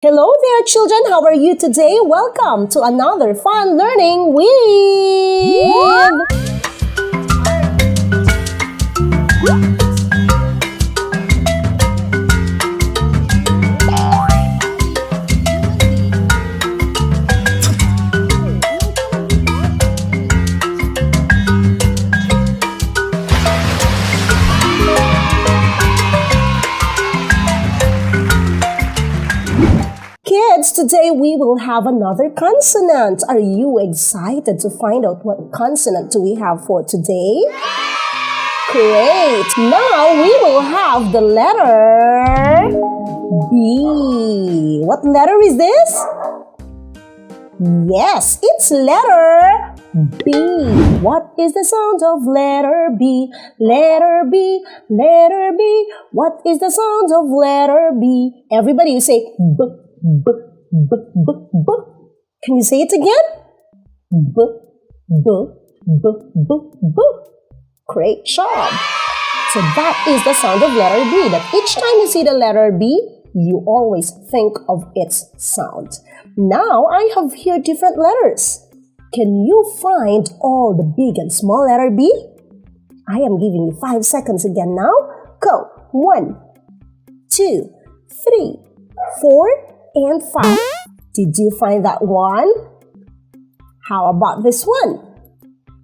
Hello there, children. How are you today? Welcome to another fun learning with... Kids, today we will have another consonant. Are you excited to find out what consonant do we have for today? Great! Now we will have the letter B. What letter is this? Yes, it's letter B. What is the sound of letter B? Letter B, letter B. What is the sound of letter B? Everybody, you say B. B, b, b, b. Can you say it again? B, b, b, b, b. Great job. So that is the sound of letter B. That each time you see the letter B, you always think of its sound. Now, I have here different letters. Can you find all the big and small letter B? I am giving you 5 seconds again now. Go. 1, 2, 3, 4, and 5. Did you find that one? How about this one?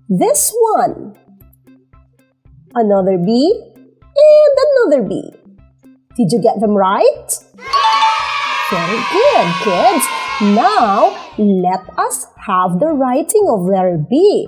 This one. Another B and another B. Did you get them right? Very good, kids. Now, let us have the writing of letter B.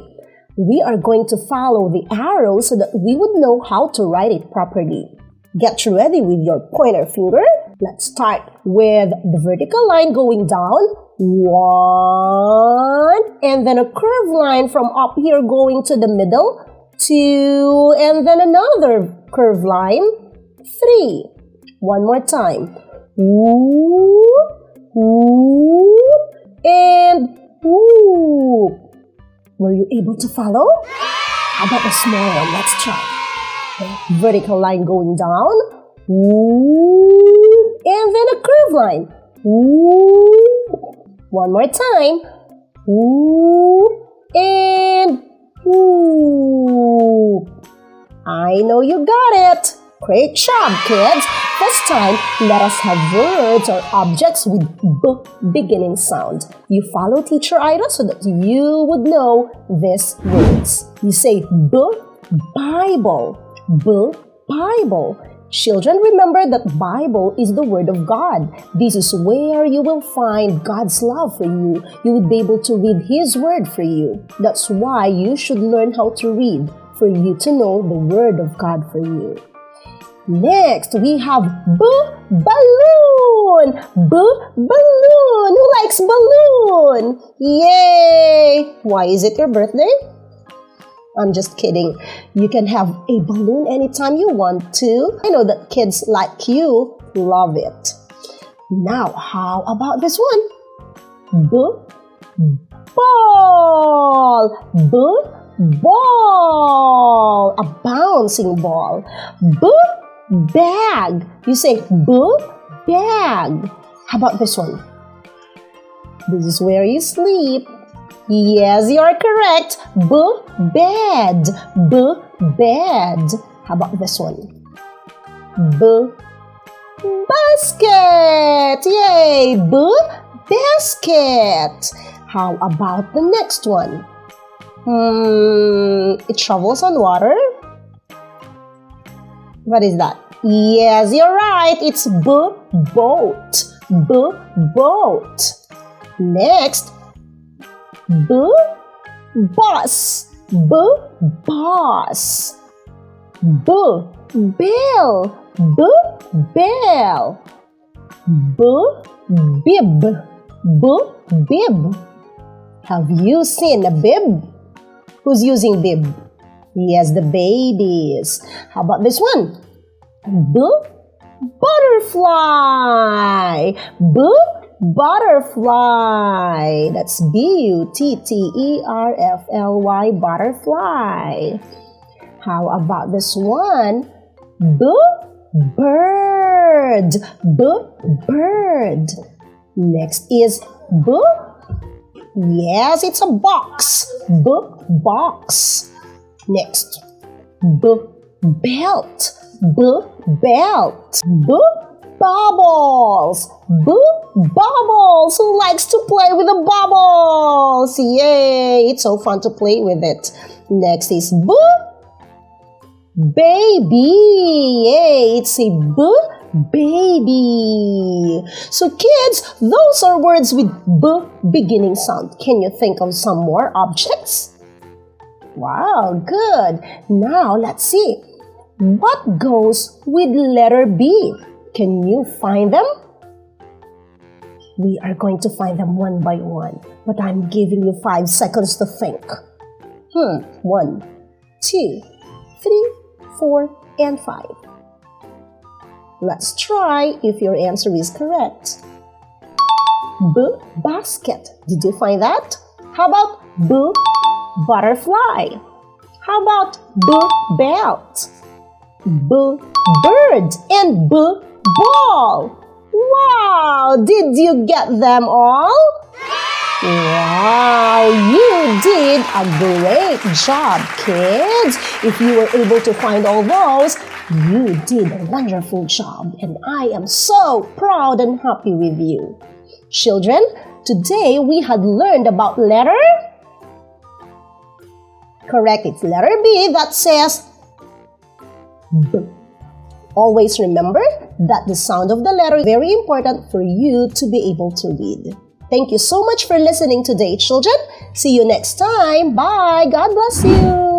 We are going to follow the arrow so that we would know how to write it properly. Get ready with your pointer finger. Let's start with the vertical line going down. 1, and then a curved line from up here going to the middle. 2, and then another curved line. 3. One more time. Whoop, whoop, and whoop. Were you able to follow? How about the small one? Let's try. Vertical line going down. Whoop, and then a curved line. Whoop. One more time. Whoop, and whoop. I know you got it. Great job, kids. This time, let us have words or objects with B beginning sound. You follow Teacher Ida so that you would know these words. You say B, Bible. B, Bible. Children, remember that Bible is the Word of God. This is where you will find God's love for you. You would be able to read His Word for you. That's why you should learn how to read, for you to know the Word of God for you. Next, we have balloon. Balloon. Who likes balloon? Yay! Why is it your birthday? I'm just kidding. You can have a balloon anytime you want to. I know that kids like you love it. Now, how about this one? Ball. Ball. A bouncing ball. Bag. You say bag. How about this one? This is where you sleep. Yes, you are correct. Bed. Bed. How about this one? Basket. Yay. Basket. How about the next one? It travels on water. What is that? Yes, you're right. It's boat. Boat. Next, bus. Bus. Bell. Bell. Bib. Bib. Have you seen a bib? Who's using bib? Yes, the babies. How about this one? Butterfly. Butterfly. That's B-U-T-T-E-R-F-L-Y. Butterfly. How about this one? Bird. Bird. Next is B. Yes, it's a box. B, box. Next, B, belt. B, belt. B, bubbles. B, bubbles. Who likes to play with the bubbles? Yay! It's so fun to play with it. Next is B, baby. Yay! It's a B, baby. So kids, those are words with B beginning sound. Can you think of some more objects? Wow, good. Now let's see. What goes with letter B? Can you find them? We are going to find them one by one, but I'm giving you 5 seconds to think. 1, 2, 3, 4, and 5. Let's try if your answer is correct. B, basket. Did you find that? How about B, butterfly? How about B, belt? B, bird, and B, ball. Wow! Did you get them all? Wow! You did a great job, kids! If you were able to find all those, you did a wonderful job, and I am so proud and happy with you. Children, today we had learned about letter... Correct, it's letter B that says B. Always remember that the sound of the letter is very important for you to be able to read. Thank you so much for listening today, children. See you next time. Bye. God bless you.